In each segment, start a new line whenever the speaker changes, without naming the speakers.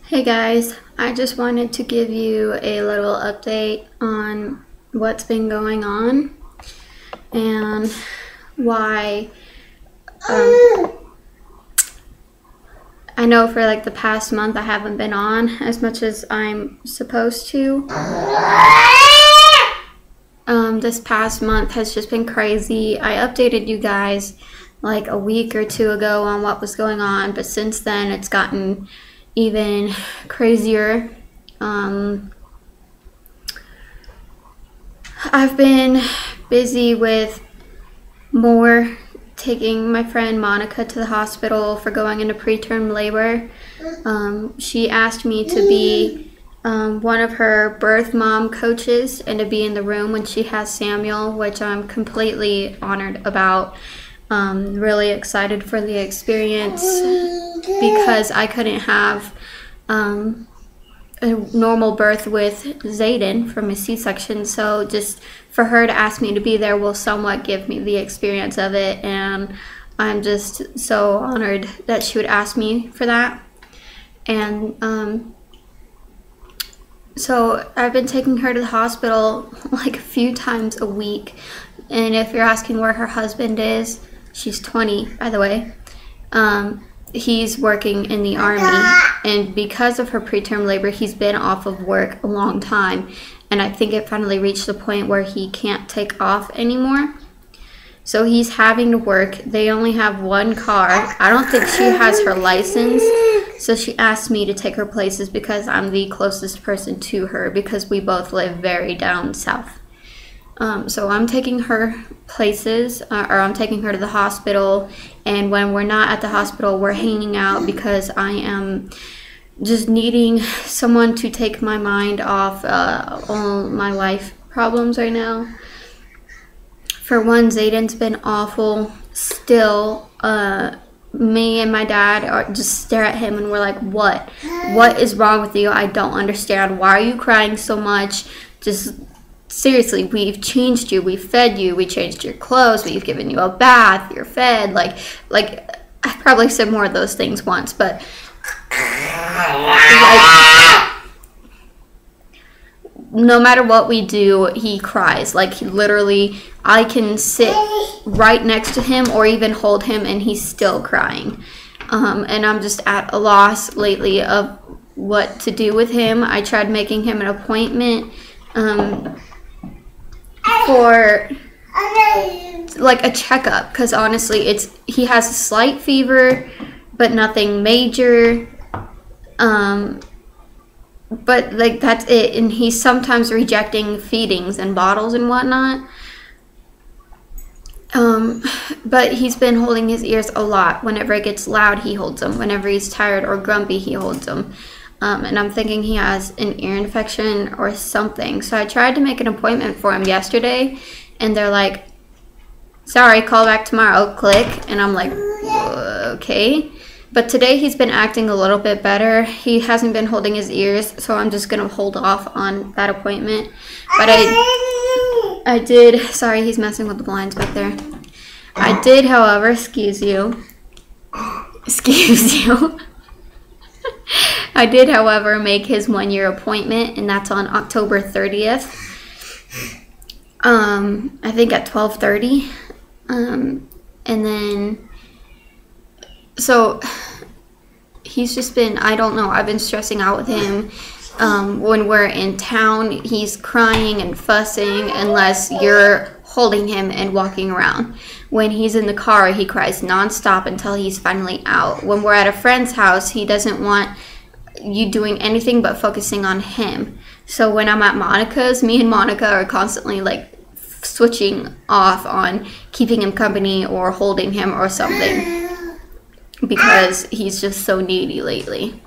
Hey guys, I just wanted to give you a little update on what's been going on and why I know for like the past month I haven't been on as much as I'm supposed to. This past month has just been crazy. I updated you guys like a week or two ago on what was going on, but since then it's gotten even crazier. I've been busy with more taking my friend Monica to the hospital for going into preterm labor. She asked me to be one of her birth mom coaches and to be in the room when she has Samuel, which I'm completely honored about. Really excited for the experience because I couldn't have a normal birth with Zayden from a C-section, so just for her to ask me to be there will somewhat give me the experience of it, and I'm just so honored that she would ask me for that. And so I've been taking her to the hospital like a few times a week, and if you're asking where her husband is, she's 20, by the way. He's working in the Army, and because of her preterm labor, he's been off of work a long time, and I think it finally reached the point where he can't take off anymore. So he's having to work. They only have one car. I don't think she has her license, so she asked me to take her places because I'm the closest person to her because we both live very down south. So I'm taking her places, or I'm taking her to the hospital, and when we're not at the hospital, we're hanging out because I am just needing someone to take my mind off all my life problems right now. For one, Zayden's been awful still. Me and my dad are just stare at him and we're like, what is wrong with you? I don't understand. Why are you crying so much? Just seriously, we've changed you, we've fed you, we changed your clothes, we've given you a bath, you're fed. Like I probably said more of those things once, but like, no matter what we do, he cries. Like, he literally, I can sit right next to him or even hold him and he's still crying. And I'm just at a loss lately of what to do with him. I tried making him an appointment for like a checkup, because honestly he has a slight fever but nothing major, but like that's it, and he's sometimes rejecting feedings and bottles and whatnot. But he's been holding his ears a lot. Whenever it gets loud, he holds them. Whenever he's tired or grumpy, he holds them. And I'm thinking he has an ear infection or something. So I tried to make an appointment for him yesterday, and they're like, sorry, call back tomorrow, click. And I'm like, okay. But today he's been acting a little bit better. He hasn't been holding his ears, so I'm just going to hold off on that appointment. But I did, sorry, he's messing with the blinds back there. I did, however, excuse you. I did, however, make his 1-year appointment, and that's on October 30th. I think at 12:30. And then, so he's just been, I don't know, I've been stressing out with him. When we're in town, he's crying and fussing unless you're holding him and walking around. When he's in the car, he cries nonstop until he's finally out. When we're at a friend's house, he doesn't want you doing anything but focusing on him. So when I'm at Monica's, me and Monica are constantly like switching off on keeping him company or holding him or something, because he's just so needy lately.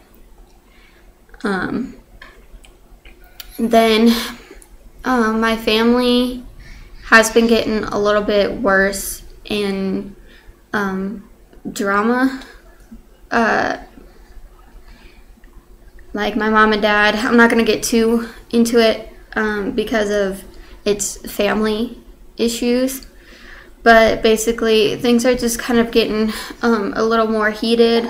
Then my family has been getting a little bit worse in drama. Like my mom and dad, I'm not going to get too into it because of its family issues. But basically, things are just kind of getting a little more heated.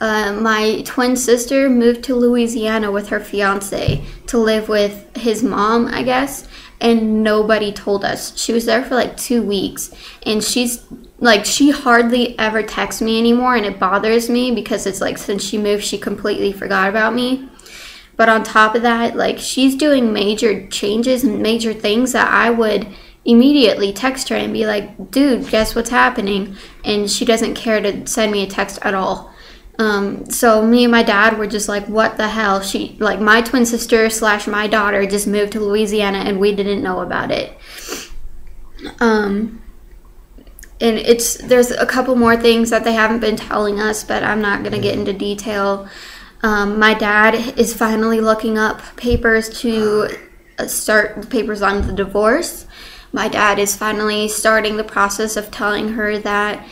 my twin sister moved to Louisiana with her fiance to live with his mom, I guess, and nobody told us. She was there for like 2 weeks, and she's like, she hardly ever texts me anymore, and it bothers me because it's like since she moved, she completely forgot about me. But on top of that, like, she's doing major changes and major things that I would immediately text her and be like, dude, guess what's happening? And she doesn't care to send me a text at all. So me and my dad were just like, what the hell? She, like, my twin sister / my daughter just moved to Louisiana and we didn't know about it. And there's a couple more things that they haven't been telling us, but I'm not going to get into detail. My dad is finally looking up papers to start the papers on the divorce. My dad is finally starting the process of telling her that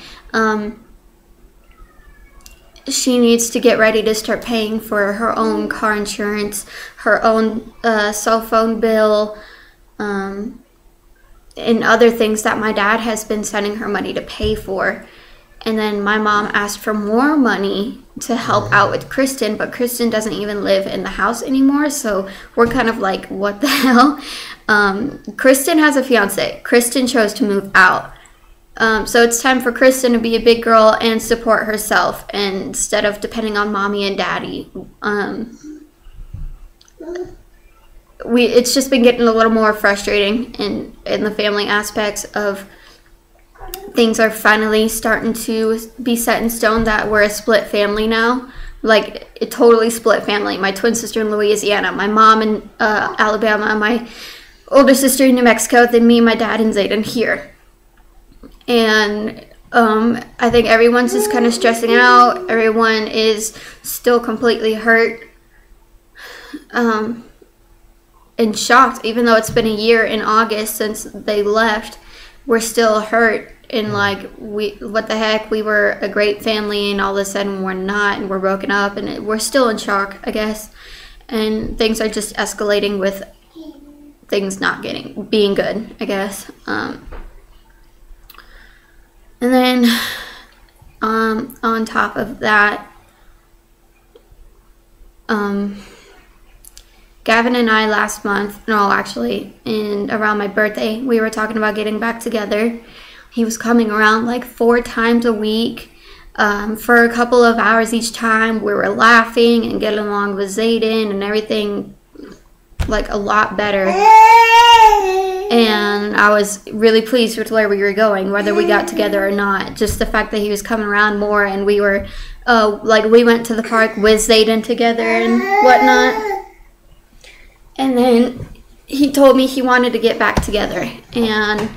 she needs to get ready to start paying for her own car insurance, her own cell phone bill, and other things that my dad has been sending her money to pay for. And then my mom asked for more money to help out with Kristen, but Kristen doesn't even live in the house anymore, so we're kind of like, what the hell? Kristen has a fiance. Kristen chose to move out. So it's time for Kristen to be a big girl and support herself instead of depending on mommy and daddy. It's just been getting a little more frustrating in the family aspects of things are finally starting to be set in stone that we're a split family now. Like, a totally split family. My twin sister in Louisiana, my mom in Alabama, my older sister in New Mexico, then me, my dad, and Zayden here. And I think everyone's just kind of stressing out. Everyone is still completely hurt and shocked. Even though it's been a year in August since they left, we're still hurt. And like, what the heck, we were a great family and all of a sudden we're not, and we're broken up, and we're still in shock, I guess. And things are just escalating with things not being good, I guess. And then on top of that, Gavin and I last month, no, actually, around my birthday, we were talking about getting back together. He was coming around like 4 times a week for a couple of hours each time. We were laughing and getting along with Zayden and everything, like, a lot better. And I was really pleased with where we were going, whether we got together or not. Just the fact that he was coming around more, and we were, like, we went to the park with Zayden together and whatnot. And then he told me he wanted to get back together. And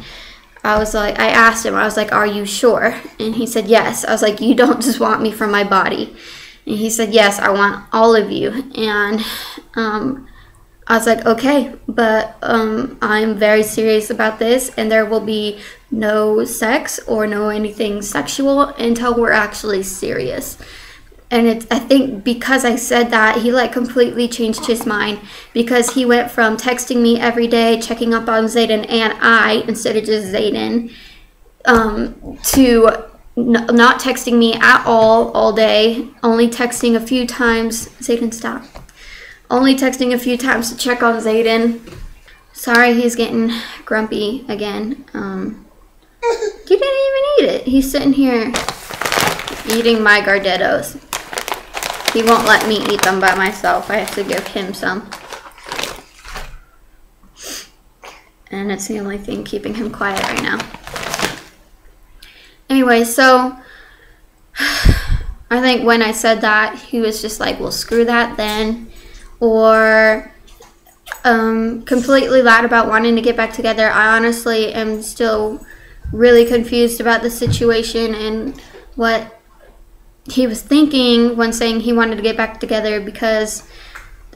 I was like, I asked him, I was like, are you sure? And he said, yes. I was like, you don't just want me for my body. And he said, yes, I want all of you. And I was like, okay, but I'm very serious about this, and there will be no sex or no anything sexual until we're actually serious. And I think because I said that, he like completely changed his mind, because he went from texting me every day, checking up on Zayden and I, instead of just Zayden, to not texting me at all day, only texting a few times. Zayden, stop. Only texting a few times to check on Zayden. Sorry, he's getting grumpy again. He didn't even eat it. He's sitting here eating my Gardettos. He won't let me eat them by myself. I have to give him some. And it's the only thing keeping him quiet right now. Anyway, so I think when I said that, he was just like, well, screw that then. Or completely lied about wanting to get back together. I honestly am still really confused about the situation and what he was thinking when saying he wanted to get back together, because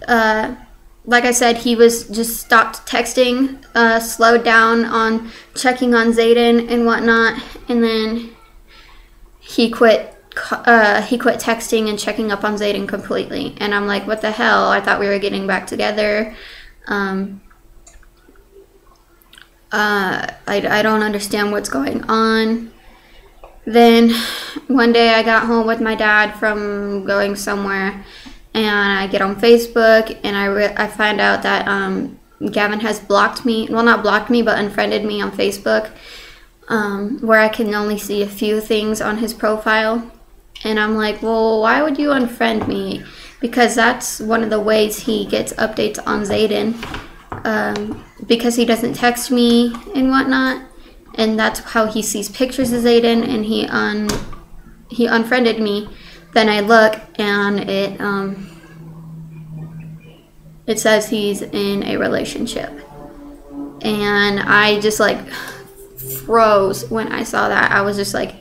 like I said, he was just stopped texting, slowed down on checking on Zayden and whatnot, and then he quit texting and checking up on Zayden completely. And I'm like, what the hell? I thought we were getting back together. I don't understand what's going on. Then one day I got home with my dad from going somewhere, and I get on Facebook, and I find out that Gavin has blocked me. Well, not blocked me, but unfriended me on Facebook, where I can only see a few things on his profile. And I'm like, well, why would you unfriend me? Because that's one of the ways he gets updates on Zayden, because he doesn't text me and whatnot. And that's how he sees pictures of Zayden, and he unfriended me. Then I look, and it says he's in a relationship. And I just like froze when I saw that. I was just like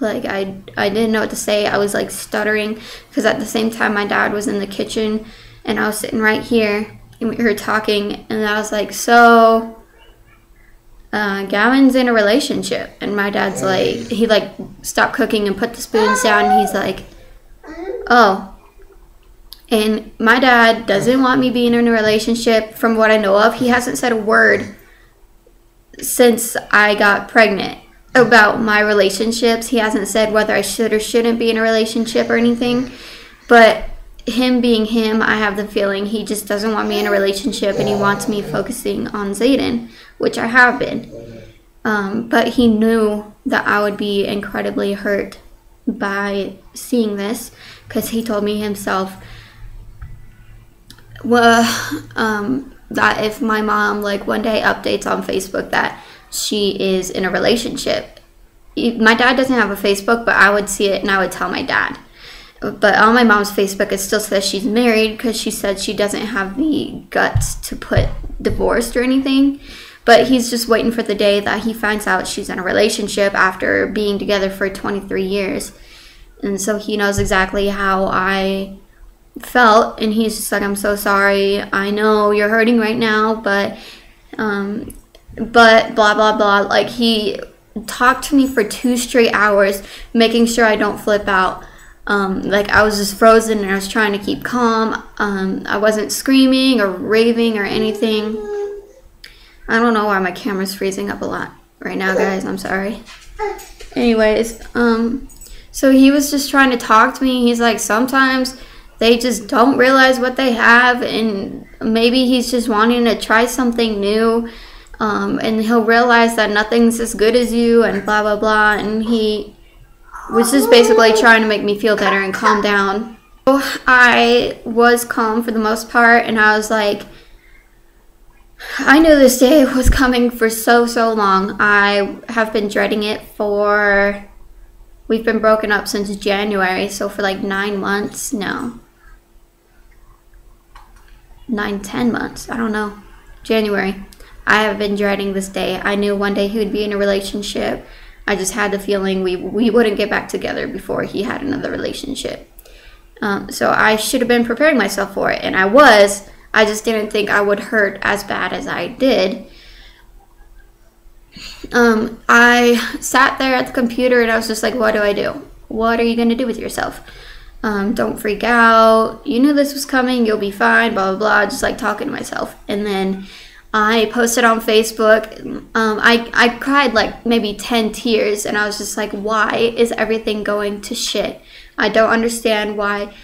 I didn't know what to say. I was like stuttering, because at the same time my dad was in the kitchen, and I was sitting right here, and we were talking, and I was like, so Gavin's in a relationship. And my dad's like, he like stopped cooking and put the spoons down, and he's like, oh. And my dad doesn't want me being in a relationship from what I know of. He hasn't said a word since I got pregnant about my relationships. He hasn't said whether I should or shouldn't be in a relationship or anything. But him being him, I have the feeling he just doesn't want me in a relationship, and he wants me focusing on Zayden, which I have been. But he knew that I would be incredibly hurt by seeing this, because he told me himself, well, that if my mom like one day updates on Facebook that she is in a relationship. My dad doesn't have a Facebook, but I would see it and I would tell my dad. But on my mom's Facebook, it still says she's married, because she said she doesn't have the guts to put divorced or anything. But he's just waiting for the day that he finds out she's in a relationship after being together for 23 years. And so he knows exactly how I felt, and he's just like, I'm so sorry. I know you're hurting right now, but blah, blah, blah. Like, he talked to me for 2 straight hours, making sure I don't flip out. Like, I was just frozen, and I was trying to keep calm. I wasn't screaming or raving or anything. I don't know why my camera's freezing up a lot right now, guys. I'm sorry. Anyways, so he was just trying to talk to me. He's like, sometimes they just don't realize what they have, and maybe he's just wanting to try something new, and he'll realize that nothing's as good as you, and blah, blah, blah. And he was just basically trying to make me feel better and calm down. So I was calm for the most part, and I was like, I knew this day was coming for so long. I have been dreading it for, we've been broken up since January, so for like 9 months now. 9-10 months, I don't know. January. I have been dreading this day. I knew one day he would be in a relationship. I just had the feeling we wouldn't get back together before he had another relationship. So I should have been preparing myself for it, and I was. I just didn't think I would hurt as bad as I did. I sat there at the computer, and I was just like, what do I do? What are you going to do with yourself? Don't freak out. You knew this was coming. You'll be fine, blah, blah, blah. Just like talking to myself. And then I posted on Facebook. I cried like maybe 10 tears, and I was just like, why is everything going to shit? I don't understand why.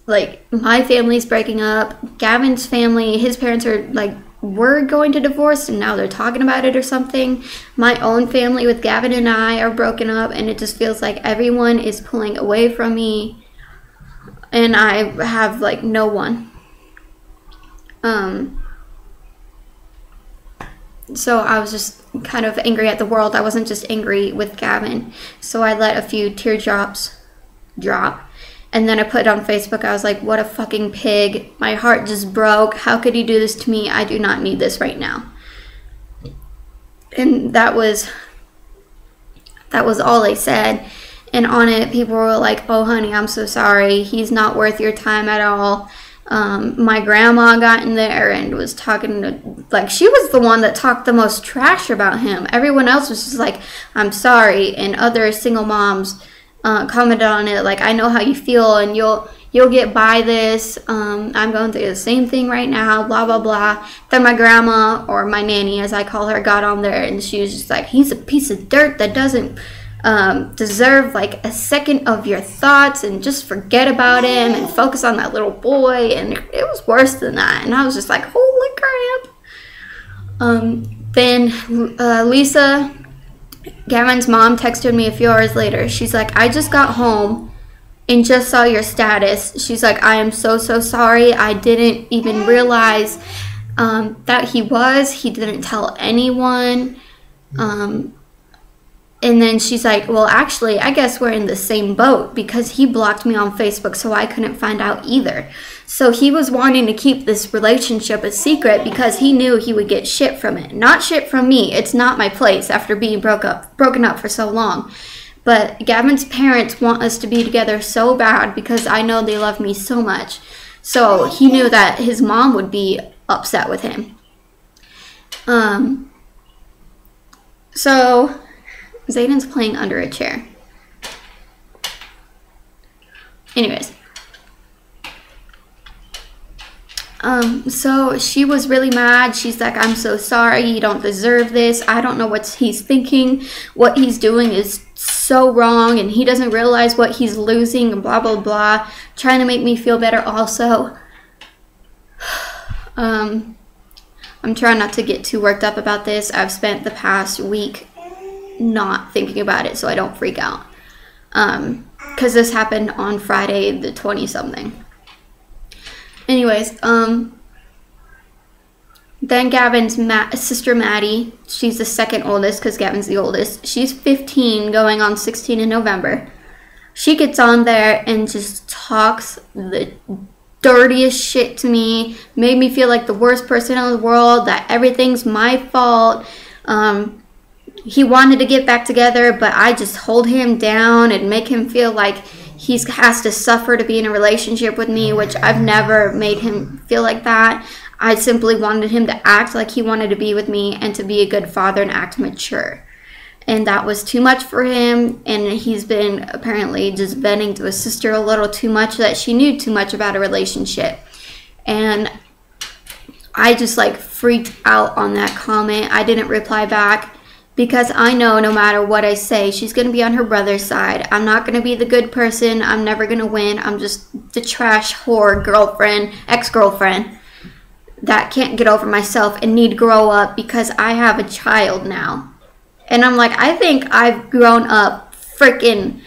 Like, my family's breaking up. Gavin's family, his parents were going to divorce, and now they're talking about it or something. My own family with Gavin and I are broken up, and it just feels like everyone is pulling away from me, and I have like no one. So I was just kind of angry at the world. I wasn't just angry with Gavin. So I let a few teardrops drop. And then I put it on Facebook. I was like, what a fucking pig. My heart just broke. How could he do this to me? I do not need this right now. And that was all I said. And on it, people were like, oh, honey, I'm so sorry. He's not worth your time at all. My grandma got in there and was talking to, like, she was the one that talked the most trash about him. Everyone else was just like, I'm sorry. And other single moms commented on it like, I know how you feel and you'll get by this. I'm going through the same thing right now, blah, blah, blah. Then my grandma, or my nanny as I call her, got on there and she was just like, he's a piece of dirt that doesn't deserve like a second of your thoughts, and just forget about him and focus on that little boy. And it was worse than that. And I was just like, holy crap. Then Lisa, Gavin's mom, texted me a few hours later. She's like, I just got home and just saw your status. She's like, I am so sorry. I didn't even realize that he didn't tell anyone. And then she's like, well, actually, I guess we're in the same boat, because he blocked me on Facebook, so I couldn't find out either. So he was wanting to keep this relationship a secret because he knew he would get shit from it. Not shit from me. It's not my place after being broken up for so long. But Gavin's parents want us to be together so bad because I know they love me so much. So he knew that his mom would be upset with him. So Zayden's playing under a chair. Anyways. So she was really mad. She's like, I'm so sorry. You don't deserve this. I don't know what he's thinking. What he's doing is so wrong, and he doesn't realize what he's losing, and blah, blah, blah. Trying to make me feel better also. I'm trying not to get too worked up about this. I've spent the past week not thinking about it so I don't freak out. Because this happened on Friday the 20-something. Anyways, then Gavin's sister Maddie, she's the second oldest because Gavin's the oldest. She's 15, going on 16 in November. She gets on there and just talks the dirtiest shit to me. Made me feel like the worst person in the world, that everything's my fault. He wanted to get back together, but I just hold him down and make him feel like he has to suffer to be in a relationship with me, which I've never made him feel like that. I simply wanted him to act like he wanted to be with me and to be a good father and act mature. And that was too much for him, and he's been apparently just venting to his sister a little too much, that she knew too much about a relationship. And I just like freaked out on that comment. I didn't reply back, because I know no matter what I say, she's going to be on her brother's side. I'm not going to be the good person. I'm never going to win. I'm just the trash whore girlfriend, ex-girlfriend that can't get over myself and need to grow up because I have a child now. And I'm like, I think I've grown up freaking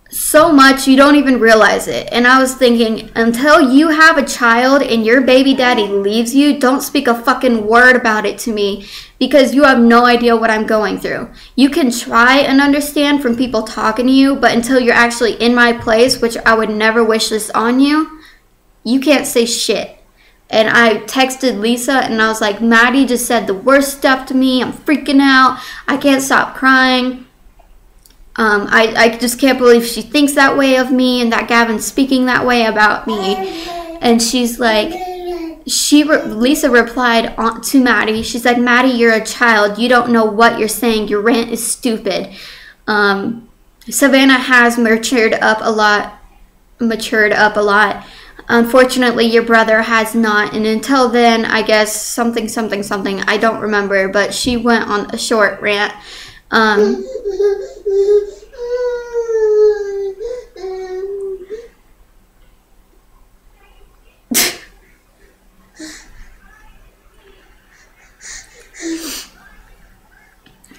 so much you don't even realize it. And I was thinking, until you have a child and your baby daddy leaves you, don't speak a fucking word about it to me, because you have no idea what I'm going through. You can try and understand from people talking to you, but until you're actually in my place, which I would never wish this on you, you can't say shit. And I texted Lisa and I was like, Maddie just said the worst stuff to me. I'm freaking out. I can't stop crying. I just can't believe she thinks that way of me, and that Gavin's speaking that way about me. And she's like, Lisa replied to Maddie. She's like, Maddie, you're a child. You don't know what you're saying. Your rant is stupid. Savannah has matured up a lot. Unfortunately, your brother has not. And until then, I guess something. I don't remember, but she went on a short rant.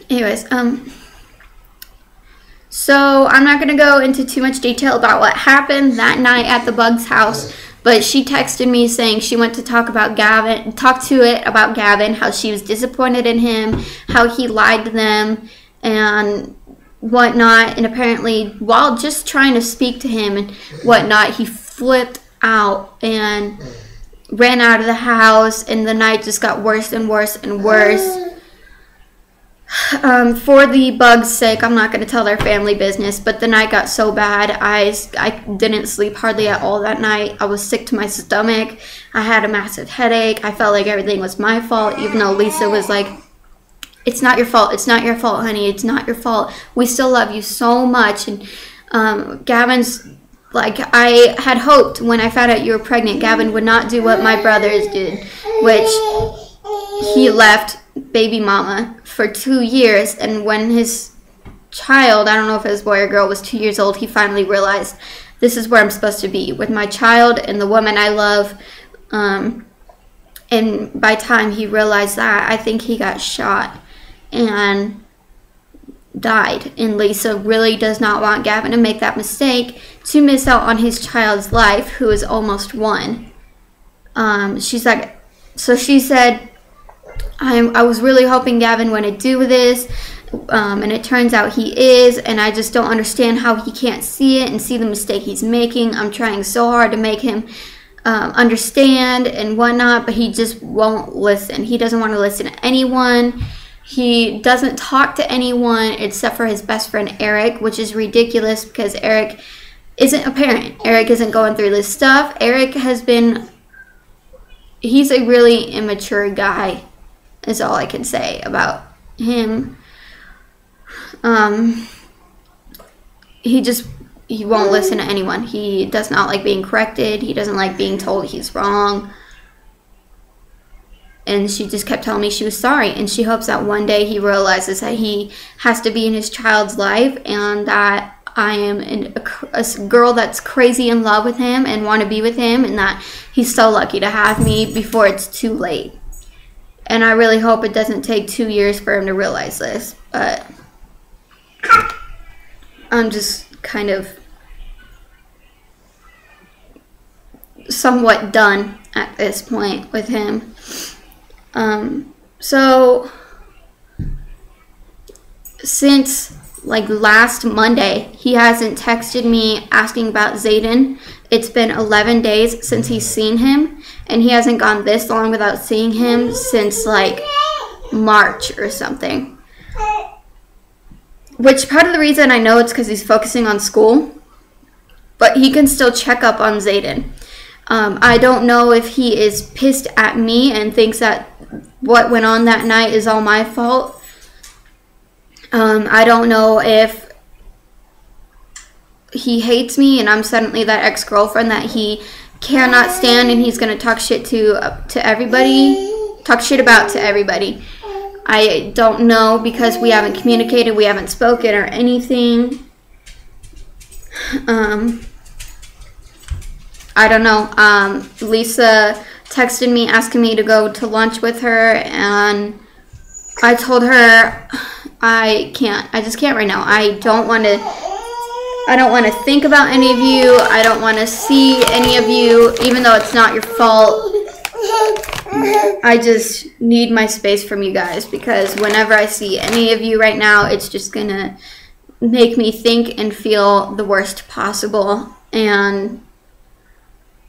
Anyways, so I'm not going to go into too much detail about what happened that night at the Bugs house, but she texted me saying she went to talk about Gavin, how she was disappointed in him, how he lied to them and whatnot. And apparently, while just trying to speak to him and whatnot, he flipped out and ran out of the house, and the night just got worse and worse and worse. For the Bugs' sake, I'm not going to tell their family business, but the night got so bad, I didn't sleep hardly at all that night. I was sick to my stomach. I had a massive headache. I felt like everything was my fault, even though Lisa was like, It's not your fault. It's not your fault, honey. It's not your fault. We still love you so much. And Gavin's like, I had hoped when I found out you were pregnant, Gavin would not do what my brothers did, which he left baby mama for 2 years. And when his child, I don't know if it was boy or girl, was 2 years old, he finally realized, this is where I'm supposed to be, with my child and the woman I love. And by the time he realized that, I think he got shot and died. And Lisa really does not want Gavin to make that mistake, to miss out on his child's life, who is almost 1. She's like, so she said, I was really hoping Gavin wouldn't do this, and it turns out he is, and I just don't understand how he can't see it and see the mistake he's making. I'm trying so hard to make him understand and whatnot, but he just won't listen. He doesn't want to listen to anyone. He doesn't talk to anyone except for his best friend Eric, which is ridiculous because Eric isn't a parent. Eric isn't going through this stuff. Eric has been, he's a really immature guy, is all I can say about him. He won't listen to anyone. He does not like being corrected. He doesn't like being told he's wrong. And she just kept telling me she was sorry. And she hopes that one day he realizes that he has to be in his child's life, and that I am a girl that's crazy in love with him and want to be with him, and that he's so lucky to have me before it's too late. And I really hope it doesn't take 2 years for him to realize this. But I'm just kind of somewhat done at this point with him. So since like last Monday, he hasn't texted me asking about Zayden. It's been 11 days since he's seen him, and he hasn't gone this long without seeing him since like March or something. Which part of the reason I know it's because he's focusing on school, but he can still check up on Zayden. I don't know if he is pissed at me and thinks that what went on that night is all my fault. I don't know if he hates me and I'm suddenly that ex-girlfriend that he cannot stand, and he's going to talk shit to everybody, talk shit about to everybody. I don't know, because we haven't communicated, we haven't spoken or anything. I don't know. Lisa texted me asking me to go to lunch with her, and I told her I can't. I just can't right now. I don't want to think about any of you. I don't want to see any of you, even though it's not your fault. I just need my space from you guys, because whenever I see any of you right now, it's just gonna make me think and feel the worst possible, and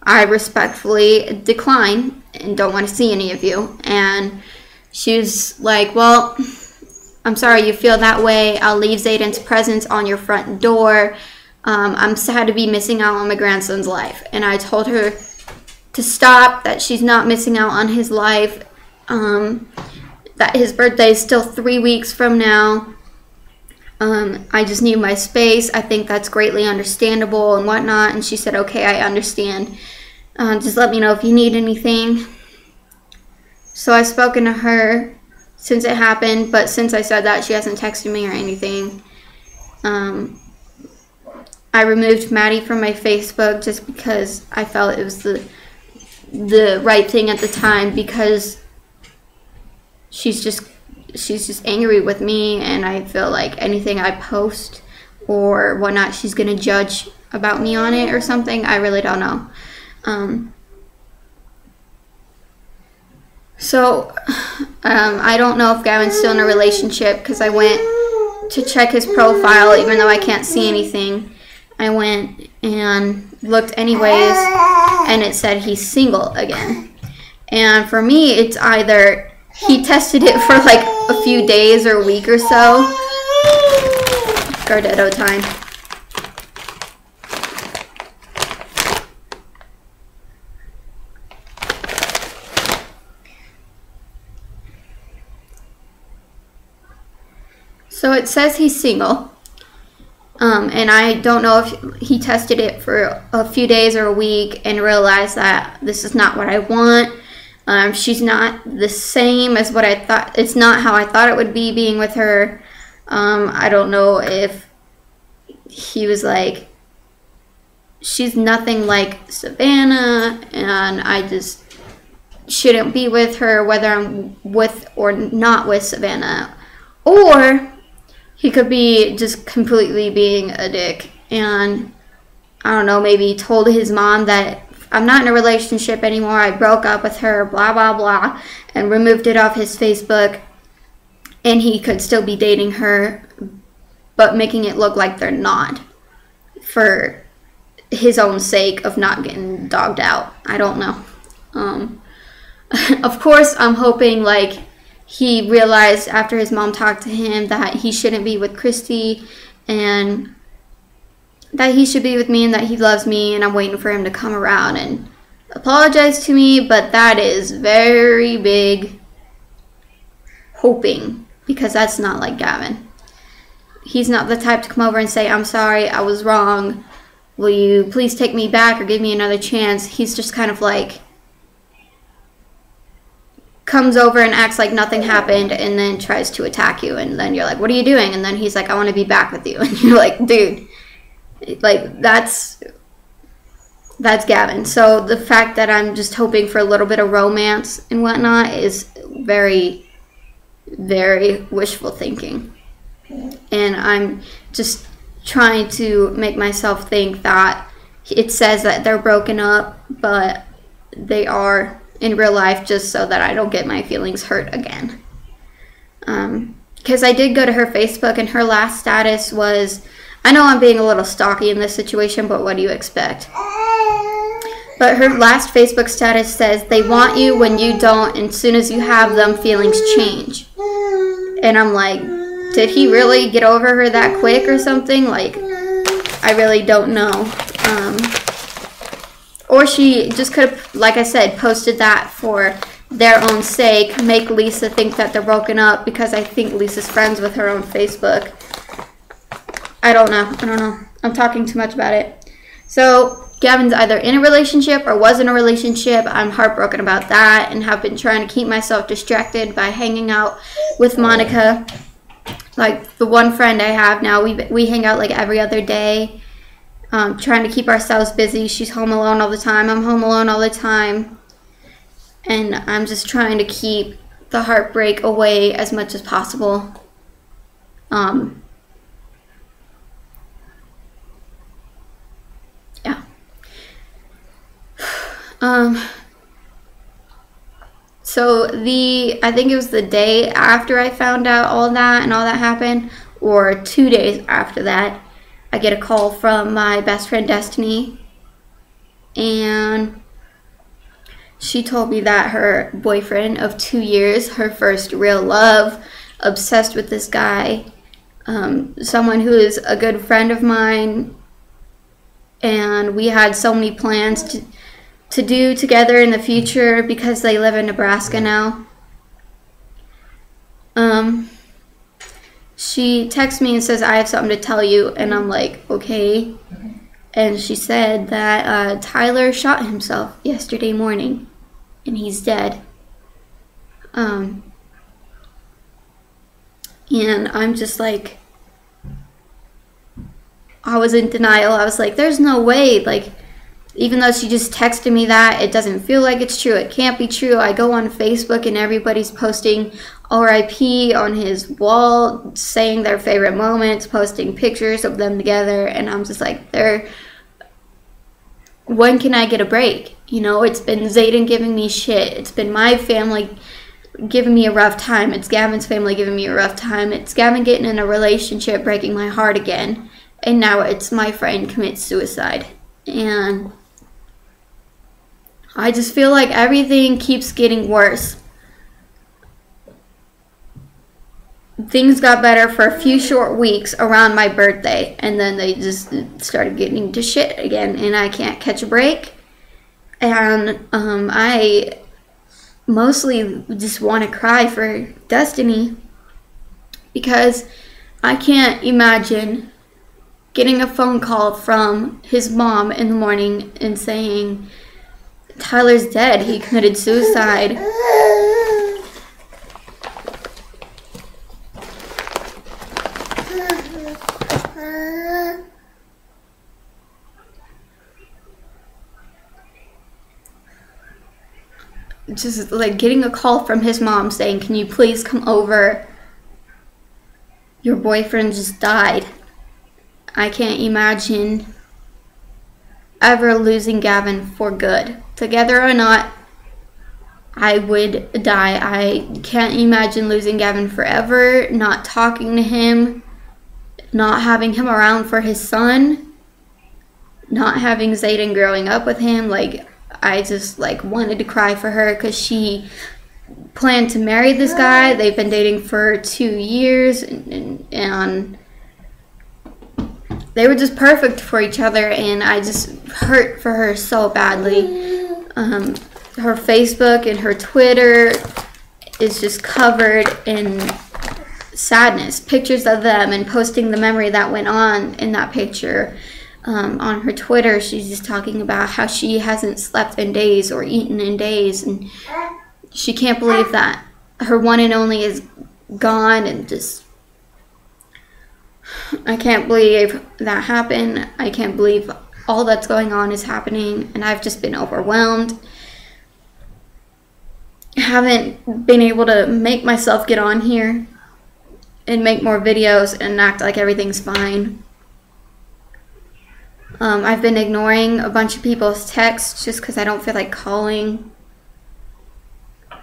I respectfully decline and don't want to see any of you. And she was like, well, I'm sorry you feel that way. I'll leave Zayden's presence on your front door. I'm sad to be missing out on my grandson's life. And I told her to stop, that she's not missing out on his life, that his birthday is still 3 weeks from now. I just need my space. I think that's greatly understandable and whatnot. And she said, okay, I understand. Just let me know if you need anything. So I've spoken to her since it happened, but since I said that, she hasn't texted me or anything. I removed Maddie from my Facebook just because I felt it was the right thing at the time, because she's just angry with me, and I feel like anything I post or whatnot, she's gonna judge about me on it or something. I really don't know. I don't know if Gavin's still in a relationship, because I went to check his profile even though I can't see anything. I went and looked anyways, and it said he's single again. And for me, it's either he tested it for like a few days or a week or so. Gardetto time. So it says he's single. And I don't know if he tested it for a few days or a week and realized that this is not what I want. She's not the same as what I thought. It's not how I thought it would be being with her. I don't know if he was like, she's nothing like Savannah, and I just shouldn't be with her, whether I'm with or not with Savannah. Or he could be just completely being a dick, and I don't know, maybe told his mom that I'm not in a relationship anymore, I broke up with her, blah, blah, blah, and removed it off his Facebook, and he could still be dating her, but making it look like they're not, for his own sake of not getting dogged out. I don't know. Of course, I'm hoping, like, he realized after his mom talked to him that he shouldn't be with Christy, and that he should be with me, and that he loves me, and I'm waiting for him to come around and apologize to me, but that is very big hoping, because that's not like Gavin. He's not the type to come over and say, I'm sorry, I was wrong, will you please take me back or give me another chance? He's just kind of like, comes over and acts like nothing happened, and then tries to attack you, and then you're like, what are you doing? And then he's like, I want to be back with you, and you're like, dude, like, that's Gavin. So the fact that I'm just hoping for a little bit of romance and whatnot is very, very wishful thinking, and I'm just trying to make myself think that it says that they're broken up, but they are in real life, just so that I don't get my feelings hurt again. Because I did go to her Facebook, and her last status was, I know I'm being a little stalky in this situation, but what do you expect? But her last Facebook status says, they want you when you don't, and as soon as you have them, feelings change. And I'm like, did he really get over her that quick or something? Like, I really don't know. Or she just could have, like I said, posted that for their own sake, make Lisa think that they're broken up, because I think Lisa's friends with her on Facebook. I don't know. I'm talking too much about it. So Gavin's either in a relationship or was in a relationship. I'm heartbroken about that, and have been trying to keep myself distracted by hanging out with Monica. Like, the one friend I have now, we hang out like every other day. Trying to keep ourselves busy. She's home alone all the time. I'm home alone all the time. And I'm just trying to keep the heartbreak away as much as possible. Yeah. So I think it was the day after I found out all that and all that happened, or 2 days after that, I get a call from my best friend Destiny, and she told me that her boyfriend of 2 years, her first real love, obsessed with this guy, someone who is a good friend of mine, and we had so many plans to do together in the future, because they live in Nebraska now. She texts me and says, I have something to tell you, and I'm like, okay. And she said that Tyler shot himself yesterday morning, and he's dead. And I'm just like, I was in denial. I was like, there's no way. Like, even though she just texted me that, it doesn't feel like it's true. It can't be true. I go on Facebook, and everybody's posting RIP on his wall, saying their favorite moments, posting pictures of them together, and I'm just like, when can I get a break? You know, it's been Zayden giving me shit. It's been my family giving me a rough time. It's Gavin's family giving me a rough time. It's Gavin getting in a relationship, breaking my heart again. And now it's my friend commits suicide. And I just feel like everything keeps getting worse. Things got better for a few short weeks around my birthday, and then they just started getting to shit again, and I can't catch a break. And I mostly just want to cry for Destiny, because I can't imagine getting a phone call from his mom in the morning and saying, Tyler's dead, he committed suicide. Just like getting a call from his mom saying, can you please come over? Your boyfriend just died. I can't imagine ever losing Gavin for good. Together or not, I would die. I can't imagine losing Gavin forever, not talking to him, not having him around for his son, not having Zayden growing up with him. Like, I just like wanted to cry for her because she planned to marry this guy. They've been dating for 2 years, and they were just perfect for each other, and I just hurt for her so badly. Her Facebook and her Twitter is just covered in sadness. Pictures of them and posting the memory that went on in that picture. On her Twitter, she's just talking about how she hasn't slept in days or eaten in days, and she can't believe that her one and only is gone, and just, I can't believe that happened. I can't believe all that's going on is happening, and I've just been overwhelmed. Haven't been able to make myself get on here and make more videos and act like everything's fine. I've been ignoring a bunch of people's texts just because I don't feel like calling.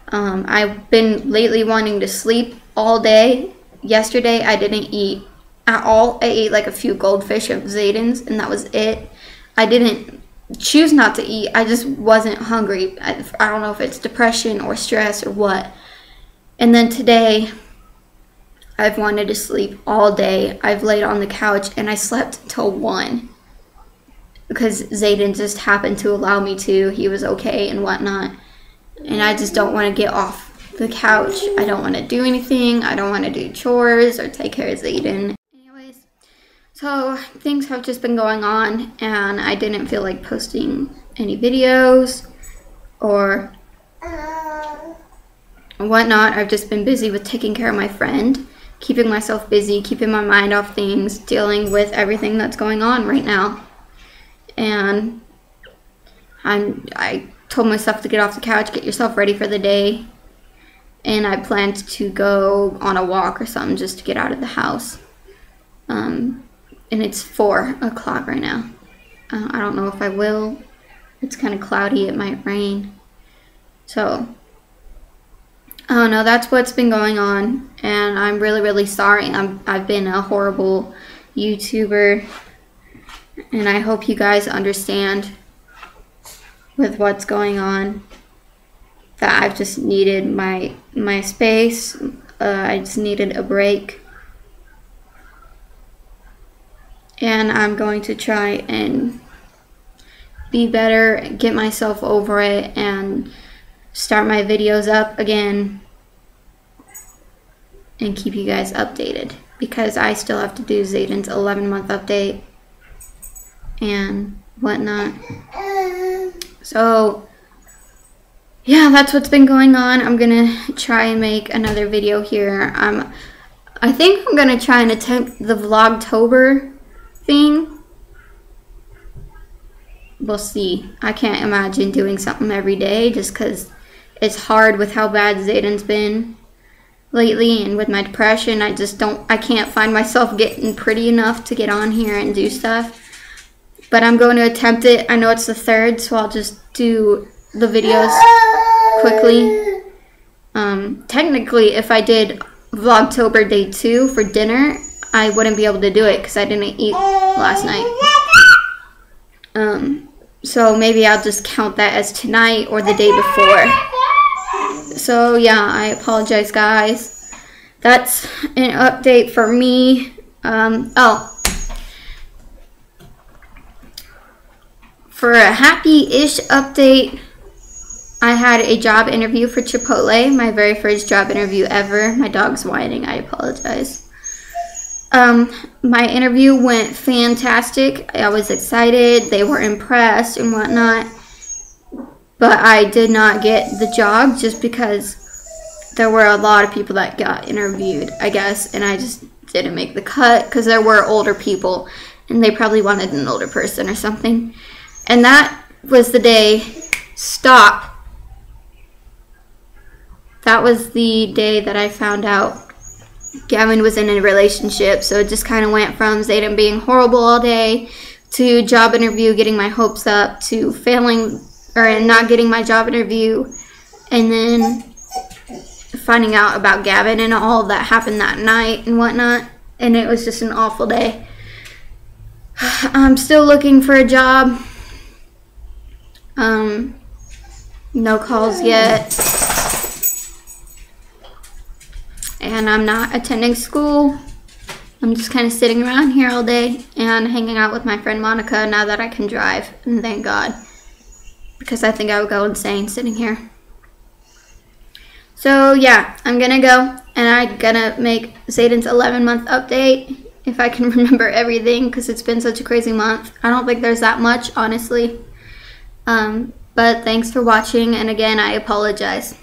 I've been lately wanting to sleep all day. Yesterday I didn't eat at all. I ate like a few goldfish of Zayden's, and that was it. I didn't choose not to eat. I just wasn't hungry. I don't know if it's depression or stress or what. And then today I've wanted to sleep all day. I've laid on the couch and I slept till 1 because Zayden just happened to allow me to. He was okay and whatnot. And I just don't want to get off the couch. I don't want to do anything. I don't want to do chores or take care of Zayden. Anyways, so things have just been going on, and I didn't feel like posting any videos or whatnot. I've just been busy with taking care of my friend, keeping myself busy, keeping my mind off things, dealing with everything that's going on right now. And I told myself to get off the couch, get yourself ready for the day. And I planned to go on a walk or something just to get out of the house. And it's 4 o'clock right now. I don't know if I will. It's kind of cloudy, it might rain. So, I don't know, that's what's been going on. And I'm really, really sorry. I've been a horrible YouTuber. And I hope you guys understand with what's going on, that I've just needed my space. I just needed a break, and I'm going to try and be better, get myself over it, and start my videos up again and keep you guys updated, because I still have to do Zayden's 11-month update and whatnot. So yeah, that's what's been going on. I'm gonna try and make another video here. I think I'm gonna try and attempt the Vlogtober thing. We'll see. I can't imagine doing something every day just because it's hard with how bad Zayden's been lately, and with my depression, I can't find myself getting pretty enough to get on here and do stuff. But I'm going to attempt it. I know it's the 3rd, so I'll just do the videos quickly. Technically, if I did Vlogtober day 2 for dinner, I wouldn't be able to do it because I didn't eat last night. So maybe I'll just count that as tonight or the day before. So yeah, I apologize, guys. That's an update for me. For a happy-ish update, I had a job interview for Chipotle, my very first job interview ever. My dog's whining, I apologize. My interview went fantastic. I was excited. They were impressed and whatnot. But I did not get the job just because there were a lot of people that got interviewed, I guess, and I just didn't make the cut because there were older people and they probably wanted an older person or something. And that was the day, stop. That was the day that I found out Gavin was in a relationship. So it just kind of went from Zayden being horrible all day to job interview, getting my hopes up, to failing or not getting my job interview, and then finding out about Gavin and all that happened that night and whatnot. And it was just an awful day. I'm still looking for a job. No calls yet. And I'm not attending school. I'm just kind of sitting around here all day and hanging out with my friend Monica now that I can drive. And thank God. Because I think I would go insane sitting here. So yeah, I'm gonna go and I'm gonna make Zayden's 11-month update if I can remember everything because it's been such a crazy month. I don't think there's that much, honestly. But thanks for watching, and again, I apologize.